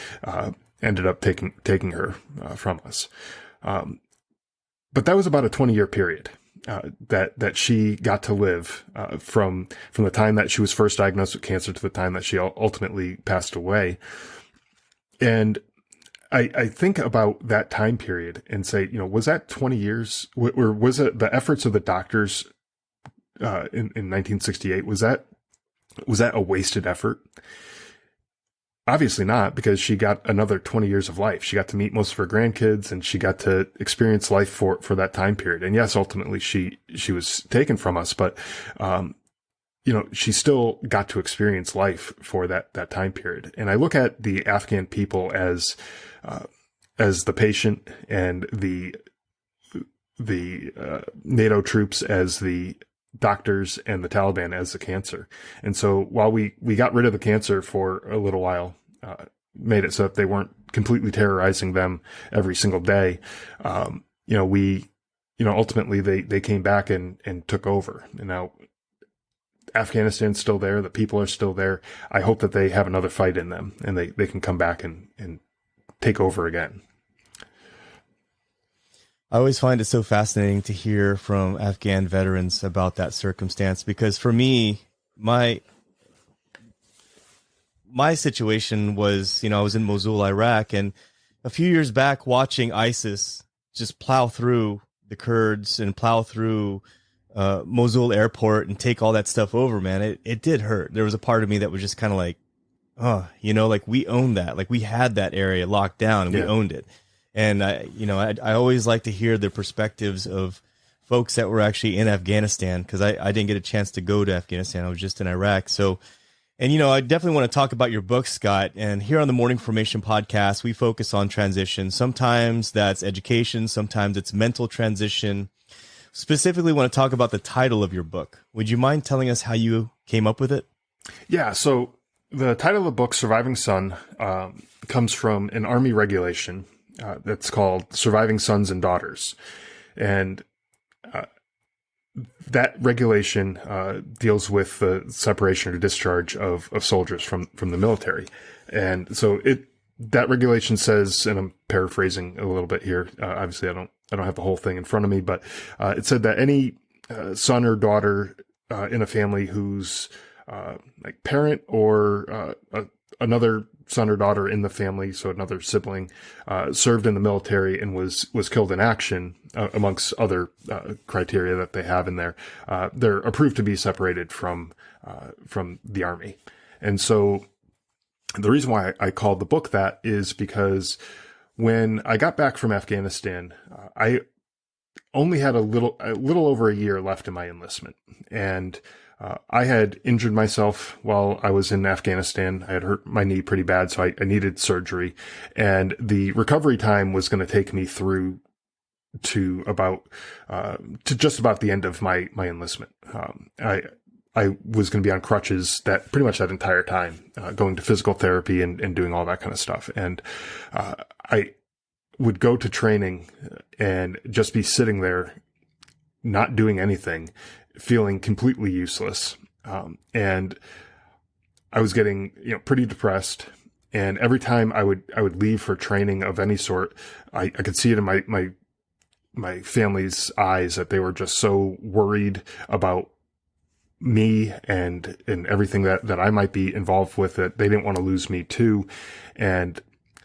Speaker 2: ended up taking her, from us. But that was about a 20-year period, that she got to live, from the time that she was first diagnosed with cancer to the time that she ultimately passed away. And I think about that time period and say, was that 20 years, or was it the efforts of the doctors, in 1968, was that a wasted effort? Obviously not, because she got another 20 years of life. She got to meet most of her grandkids and she got to experience life for that time period. And yes, ultimately she was taken from us, but, she still got to experience life for that time period. And I look at the Afghan people as as the patient and the NATO troops as the doctors and the Taliban as the cancer. And so while we got rid of the cancer for a little while, made it so that they weren't completely terrorizing them every single day, ultimately they came back and took over. And now Afghanistan's still there. The people are still there. I hope that they have another fight in them and they can come back and take over again.
Speaker 1: I always find it so fascinating to hear from Afghan veterans about that circumstance, because for me, my situation was, I was in Mosul, Iraq, and a few years back watching ISIS just plow through the Kurds and plow through Mosul airport and take all that stuff over, man, it did hurt. There was a part of me that was just kind of like, like we owned that. Like we had that area locked down and we owned it. And I always like to hear the perspectives of folks that were actually in Afghanistan, because I didn't get a chance to go to Afghanistan. I was just in Iraq. So, and I definitely want to talk about your book, Scott. And here on the Morning Formation podcast, we focus on transition. Sometimes that's education, sometimes it's mental transition. Specifically want to talk about the title of your book. Would you mind telling us how you came up with it?
Speaker 2: Yeah, so the title of the book, Surviving Son, comes from an Army regulation that's called Surviving Sons and Daughters. And that regulation deals with the separation or discharge of soldiers from the military. And so that regulation says, and I'm paraphrasing a little bit here, obviously I don't have the whole thing in front of me, but it said that any son or daughter in a family whose like parent or another son or daughter in the family, so another sibling, served in the military and was killed in action, amongst other criteria that they have in there, they're approved to be separated from the Army. And so the reason why I called the book that is because when I got back from Afghanistan, I only had a little over a year left in my enlistment, and I had injured myself while I was in Afghanistan. I had hurt my knee pretty bad, so I needed surgery, and the recovery time was going to take me through to just about the end of my enlistment. I was going to be on crutches pretty much that entire time, going to physical therapy and doing all that kind of stuff. And I would go to training and just be sitting there, not doing anything, feeling completely useless. And I was getting, pretty depressed. And every time I would leave for training of any sort, I could see it in my family's eyes that they were just so worried about me and everything that I might be involved with, that they didn't want to lose me too. And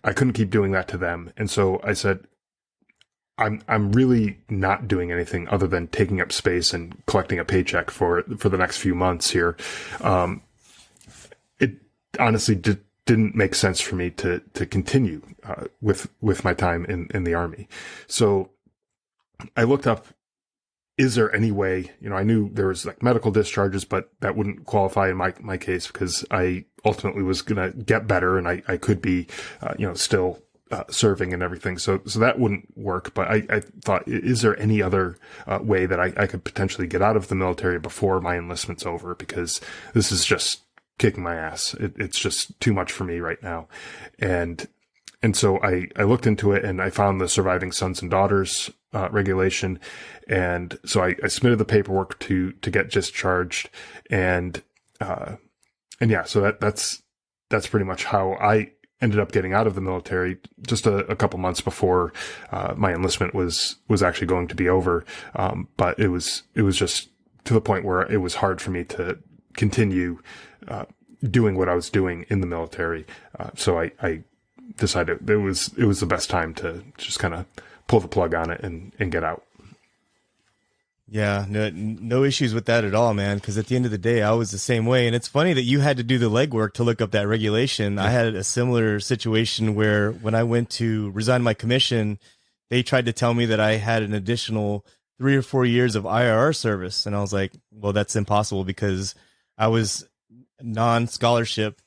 Speaker 2: I couldn't keep doing that to them. And so I said, I'm really not doing anything other than taking up space and collecting a paycheck for the next few months here. It honestly didn't make sense for me to continue with my time in the Army. So I looked up, is there any way, I knew there was like medical discharges, but that wouldn't qualify in my case, because I ultimately was going to get better and I could be, still serving and everything. So that wouldn't work. But I thought, is there any other way that I could potentially get out of the military before my enlistment's over? Because this is just kicking my ass. It's just too much for me right now. And so I looked into it and I found the Surviving Sons and Daughters regulation. And so I submitted the paperwork to get discharged. And yeah, so that's pretty much how I ended up getting out of the military, just a couple months before my enlistment was actually going to be over. But it was just to the point where it was hard for me to continue doing what I was doing in the military. So I decided it was the best time to just kind of pull the plug on it and get out.
Speaker 1: Yeah, no issues with that at all, man. Because at the end of the day, I was the same way. And it's funny that you had to do the legwork to look up that regulation. Yeah. I had a similar situation where when I went to resign my commission, they tried to tell me that I had an additional 3 or 4 years of IRR service. And I was like, well, that's impossible because I was non-scholarship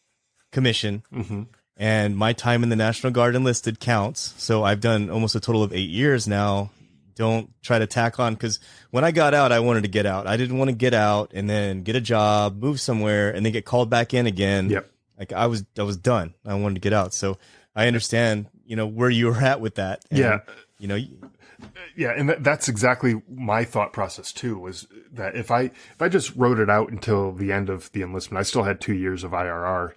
Speaker 1: commission. Mm-hmm. And my time in the National Guard enlisted counts. So I've done almost a total of 8 years now. Don't try to tack on, because when I got out, I wanted to get out. I didn't want to get out and then get a job, move somewhere, and then get called back in again.
Speaker 2: Yep.
Speaker 1: Like I was done. I wanted to get out. So I understand, where you were at with that. And,
Speaker 2: yeah.
Speaker 1: Yeah,
Speaker 2: and that's exactly my thought process too, was that if I just wrote it out until the end of the enlistment, I still had 2 years of IRR,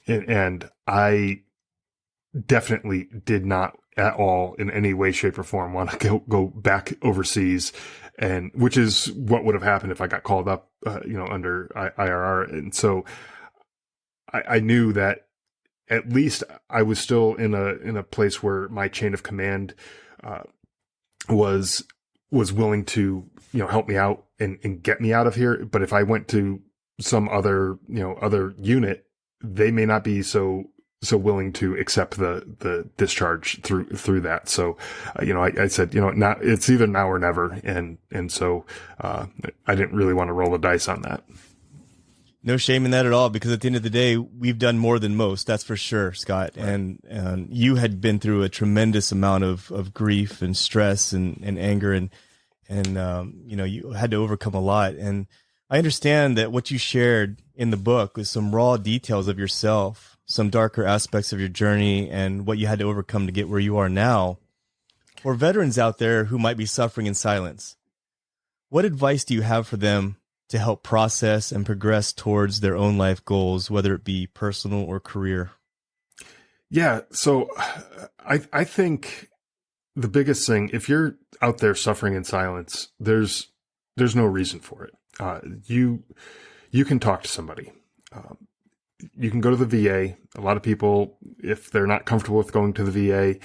Speaker 2: and I definitely did not at all in any way, shape, or form want to go back overseas, and which is what would have happened if I got called up, under IRR. And so I knew that at least I was still in a place where my chain of command was willing to help me out and get me out of here. But if I went to some other unit, they may not be so willing to accept the discharge through that. So I said, not, it's either now or never, and so I didn't really want to roll the dice on that.
Speaker 1: No shame in that at all, because at the end of the day, we've done more than most. That's for sure, Scott. Right. And you had been through a tremendous amount of grief and stress and anger, and you had to overcome a lot. And I understand that what you shared in the book was some raw details of yourself, some darker aspects of your journey, and what you had to overcome to get where you are now. For veterans out there who might be suffering in silence, what advice do you have for them to help process and progress towards their own life goals, whether it be personal or career?
Speaker 2: Yeah. So I think the biggest thing, if you're out there suffering in silence, there's no reason for it. You can talk to somebody. You can go to the VA. A lot of people, if they're not comfortable with going to the VA,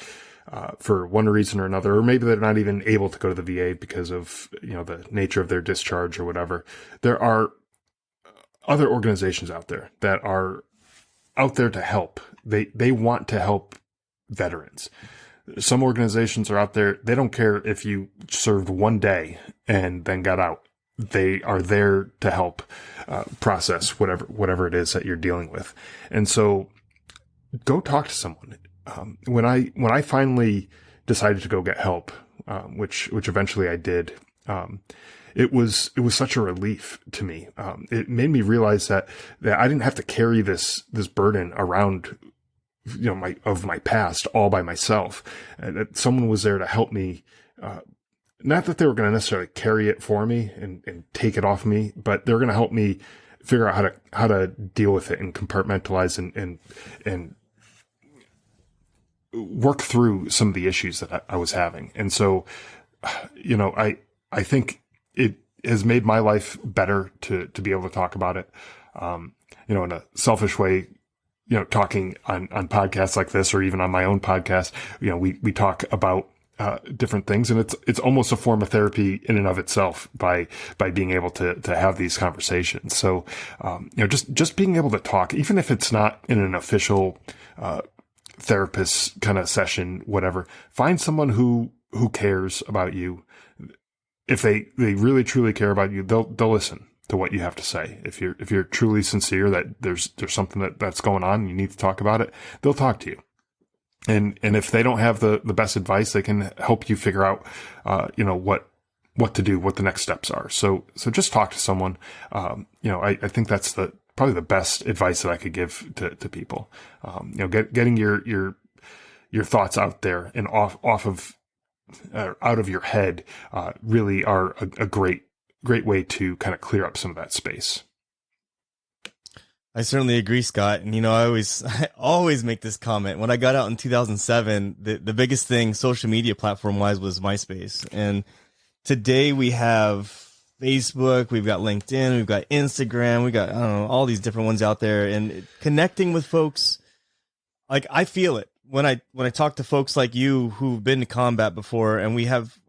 Speaker 2: for one reason or another, or maybe they're not even able to go to the VA because of, the nature of their discharge or whatever. There are other organizations out there that are out there to help. They want to help veterans. Some organizations are out there. They don't care if you served one day and then got out. They are there to help process whatever it is that you're dealing with. And so go talk to someone. When I finally decided to go get help, which eventually I did, it was such a relief to me. It made me realize that I didn't have to carry this burden around, my past all by myself, and that someone was there to help me. Not that they were going to necessarily carry it for me and take it off me, but they're going to help me figure out how to deal with it and compartmentalize and work through some of the issues that I was having. And so, I think it has made my life better to be able to talk about it. In a selfish way, talking on podcasts like this, or even on my own podcast, we talk about different things, and it's almost a form of therapy in and of itself by being able to have these conversations. So, just being able to talk, even if it's not in an official, therapist kind of session, whatever, find someone who cares about you. If they really truly care about you, they'll listen to what you have to say. If you're truly sincere that there's something that's going on and you need to talk about it, they'll talk to you. And if they don't have the best advice, they can help you figure out, what to do, what the next steps are. So just talk to someone. I think that's probably the best advice that I could give to people. Getting your thoughts out there and off of, out of your head, really are a great way to kind of clear up some of that space.
Speaker 1: I certainly agree, Scott. And, I always make this comment. When I got out in 2007, the biggest thing social media platform wise was MySpace. And today we have Facebook, we've got LinkedIn, we've got Instagram, we got, all these different ones out there, and connecting with folks. Like, I feel it when I talk to folks like you who've been to combat before, and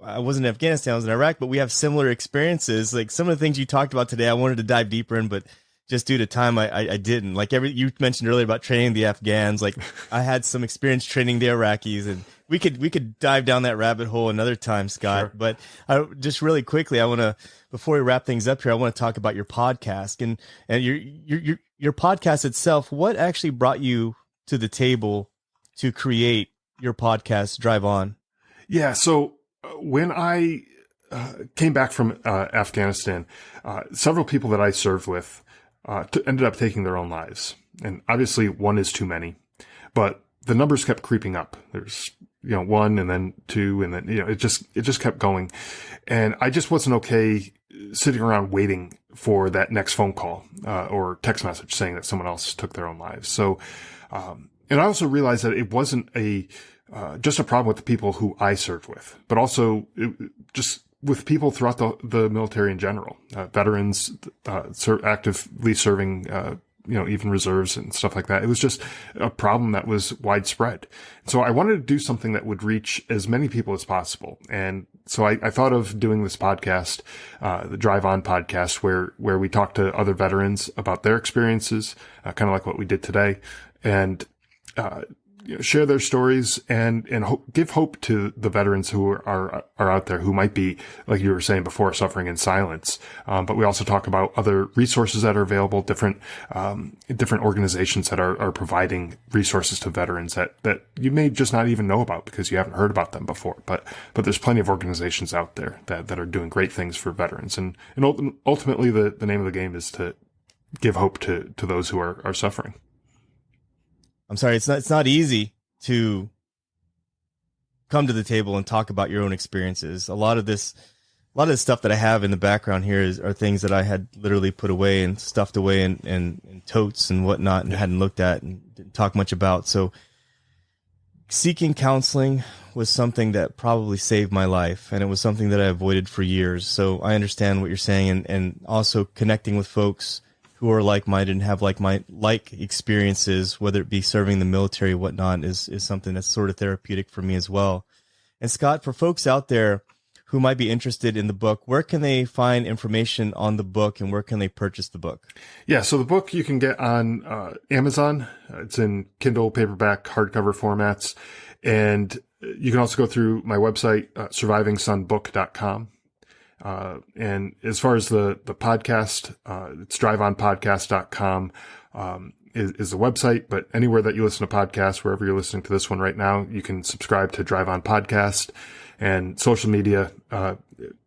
Speaker 1: I wasn't in Afghanistan, I was in Iraq, but we have similar experiences. Like some of the things you talked about today, I wanted to dive deeper in, but just due to time, I didn't. Like you mentioned earlier about training the Afghans. Like I had some experience training the Iraqis, and we could dive down that rabbit hole another time, Scott. Sure. But just really quickly, before we wrap things up here, I want to talk about your podcast and your podcast itself. What actually brought you to the table to create your podcast, Drive On?
Speaker 2: Yeah. So when I came back from Afghanistan, several people that I served with ended up taking their own lives. And obviously one is too many, but the numbers kept creeping up. There's, one and then two, and then, it just kept going. And I just wasn't okay sitting around waiting for that next phone call, or text message saying that someone else took their own lives. So, and I also realized that it wasn't just a problem with the people who I served with, but also just with people throughout the military in general, veterans, actively serving, even reserves and stuff like that. It was just a problem that was widespread. So I wanted to do something that would reach as many people as possible. And so I thought of doing this podcast, the Drive On podcast, where we talk to other veterans about their experiences, kind of like what we did today, and share their stories and give hope to the veterans who are out there who might be, like you were saying before, suffering in silence. But we also talk about other resources that are available, different organizations that are providing resources to veterans that you may just not even know about because you haven't heard about them before. But there's plenty of organizations out there that are doing great things for veterans. And ultimately the name of the game is to give hope to those who are suffering.
Speaker 1: I'm sorry, it's not easy to come to the table and talk about your own experiences. A lot of this stuff that I have in the background here are things that I had literally put away and stuffed away in totes and whatnot, and hadn't looked at and didn't talk much about. So seeking counseling was something that probably saved my life, and it was something that I avoided for years. So I understand what you're saying, and also connecting with folks who are like-minded and have like experiences, whether it be serving the military or whatnot, is something that's sort of therapeutic for me as well. And Scott, for folks out there who might be interested in the book, where can they find information on the book, and where can they purchase the book? Yeah,
Speaker 2: so the book you can get on Amazon. It's in Kindle, paperback, hardcover formats. And you can also go through my website, survivingsonbook.com. And as far as the podcast, it's driveonpodcast.com, is the website, but anywhere that you listen to podcasts, wherever you're listening to this one right now, you can subscribe to Drive On Podcast. And social media,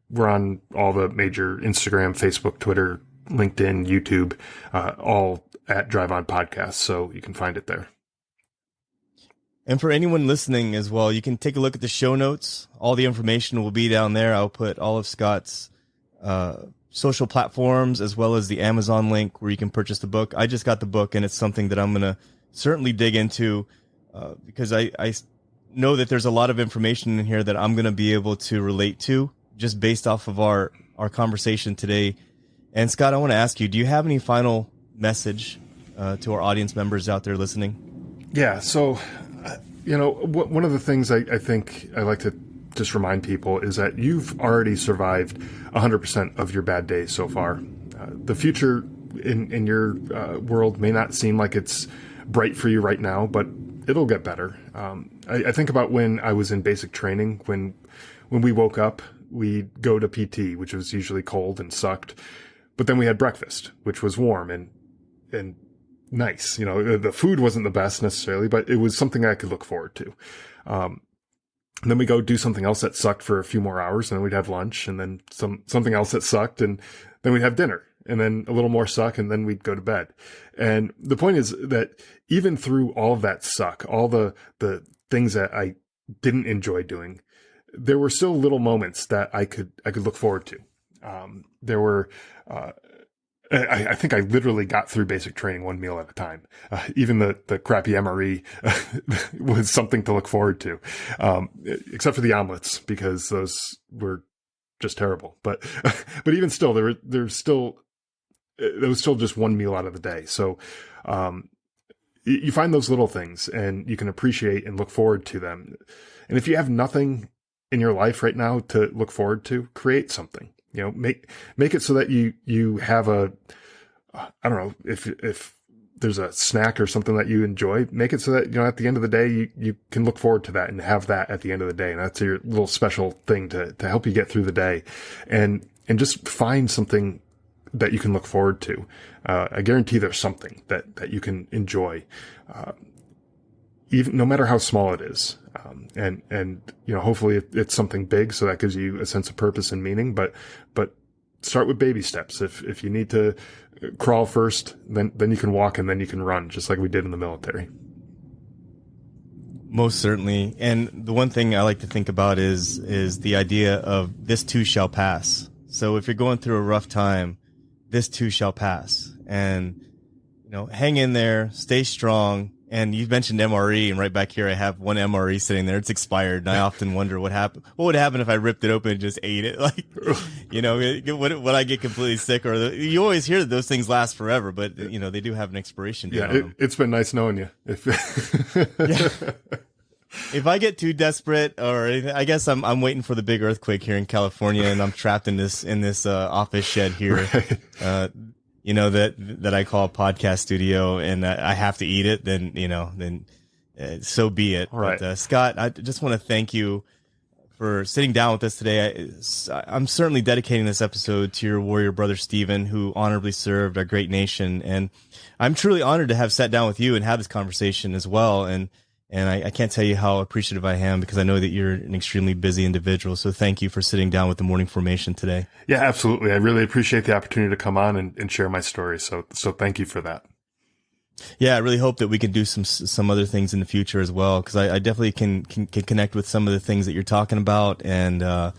Speaker 2: we're on all the major Instagram, Facebook, Twitter, LinkedIn, YouTube, all at Drive On Podcast. So you can find it there.
Speaker 1: And for anyone listening as well, you can take a look at the show notes. All the information will be down there. I'll put all of Scott's social platforms as well as the Amazon link where you can purchase the book. I just got the book, and it's something that I'm going to certainly dig into because I know that there's a lot of information in here that I'm going to be able to relate to just based off of our conversation today. And Scott, I want to ask you, do you have any final message to our audience members out there listening?
Speaker 2: Yeah, so one of the things I think I like to just remind people is that you've already survived 100% of your bad days so far. The future in your world may not seem like it's bright for you right now, but it'll get better. I think about when I was in basic training, when we woke up, we'd go to PT, which was usually cold and sucked, but then we had breakfast, which was warm and nice. The food wasn't the best necessarily, but it was something I could look forward to. And then we go do something else that sucked for a few more hours, and then we'd have lunch, and then something else that sucked, and then we'd have dinner, and then a little more suck, and then we'd go to bed. And the point is that even through all of that suck, all the things that I didn't enjoy doing, there were still little moments that I could look forward to. There were, I think I literally got through basic training one meal at a time. Even the crappy MRE was something to look forward to, except for the omelets, because those were just terrible. But even still, there was still just one meal out of the day. So, you find those little things and you can appreciate and look forward to them. And if you have nothing in your life right now to look forward to, create something. Make it so that you have I don't know, if there's a snack or something that you enjoy, make it so that, at the end of the day, you can look forward to that and have that at the end of the day. And that's your little special thing to help you get through the day, and just find something that you can look forward to. I guarantee there's something that you can enjoy. even no matter how small it is. And hopefully it's something big, so that gives you a sense of purpose and meaning, but start with baby steps. If you need to crawl first, then you can walk, and then you can run, just like we did in the military.
Speaker 1: Most certainly. And the one thing I like to think about is the idea of this too shall pass. So if you're going through a rough time, this too shall pass. And, hang in there, stay strong. And you mentioned MRE, and right back here I have one MRE sitting there. It's expired, and I often wonder what would happen if I ripped it open and just ate it. Like, would I get completely sick? Or you always hear that those things last forever, but they do have an expiration date.
Speaker 2: Yeah, it's been nice knowing you.
Speaker 1: If I get too desperate, or anything, I guess I'm waiting for the big earthquake here in California, and I'm trapped in this office shed here. Right. That I call a podcast studio, and I have to eat it, then so be it.
Speaker 2: Right.
Speaker 1: But, Scott, I just want to thank you for sitting down with us today. I'm certainly dedicating this episode to your warrior brother, Stephen, who honorably served our great nation. And I'm truly honored to have sat down with you and have this conversation as well. And I can't tell you how appreciative I am, because I know that you're an extremely busy individual. So thank you for sitting down with the Morning Formation today. Yeah,
Speaker 2: absolutely. I really appreciate the opportunity to come on and share my story. So thank you for that.
Speaker 1: Yeah, I really hope that we can do some other things in the future as well, because I definitely can connect with some of the things that you're talking about, and the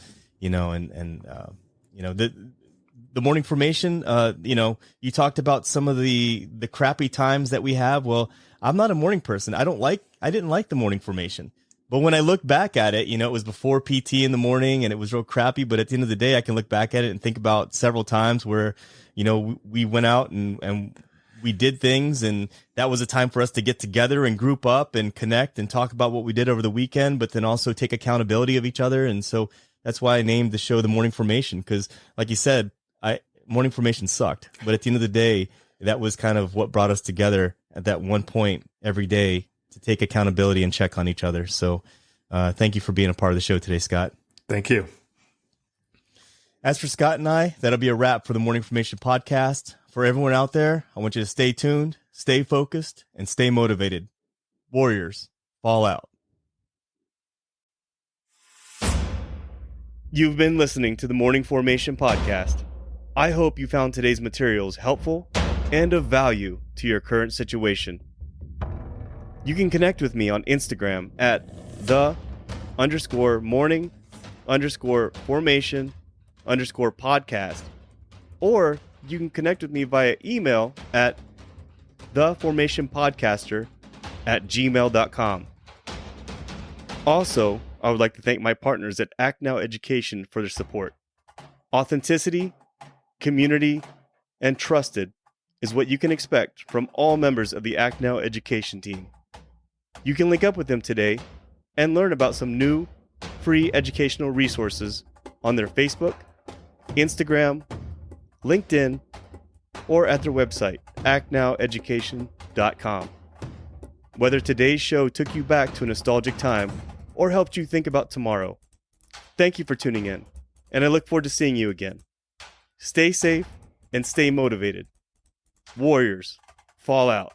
Speaker 1: Morning Formation. You talked about some of the crappy times that we have. Well, I'm not a morning person. I didn't like the Morning Formation. But when I look back at it, it was before PT in the morning and it was real crappy. But at the end of the day, I can look back at it and think about several times where, we went out and we did things, and that was a time for us to get together and group up and connect and talk about what we did over the weekend, but then also take accountability of each other. And so that's why I named the show The Morning Formation, because like you said, Morning Formation sucked. But at the end of the day, that was kind of what brought us together at that one point every day to take accountability and check on each other. So thank you for being a part of the show today, Scott.
Speaker 2: Thank you.
Speaker 1: As for Scott and I, that'll be a wrap for the Morning Formation podcast. For everyone out there, I want you to stay tuned, stay focused, and stay motivated. Warriors, fall out. You've been listening to the Morning Formation podcast. I hope you found today's materials helpful and of value to your current situation. You can connect with me on Instagram at _morning_formation_podcast, or you can connect with me via email at theformationpodcaster@gmail.com. Also, I would like to thank my partners at Act Now Education for their support. Authenticity, community, and trusted is what you can expect from all members of the Act Now Education team. You can link up with them today and learn about some new, free educational resources on their Facebook, Instagram, LinkedIn, or at their website, actnoweducation.com. Whether today's show took you back to a nostalgic time or helped you think about tomorrow, thank you for tuning in, and I look forward to seeing you again. Stay safe and stay motivated. Warriors, fall out.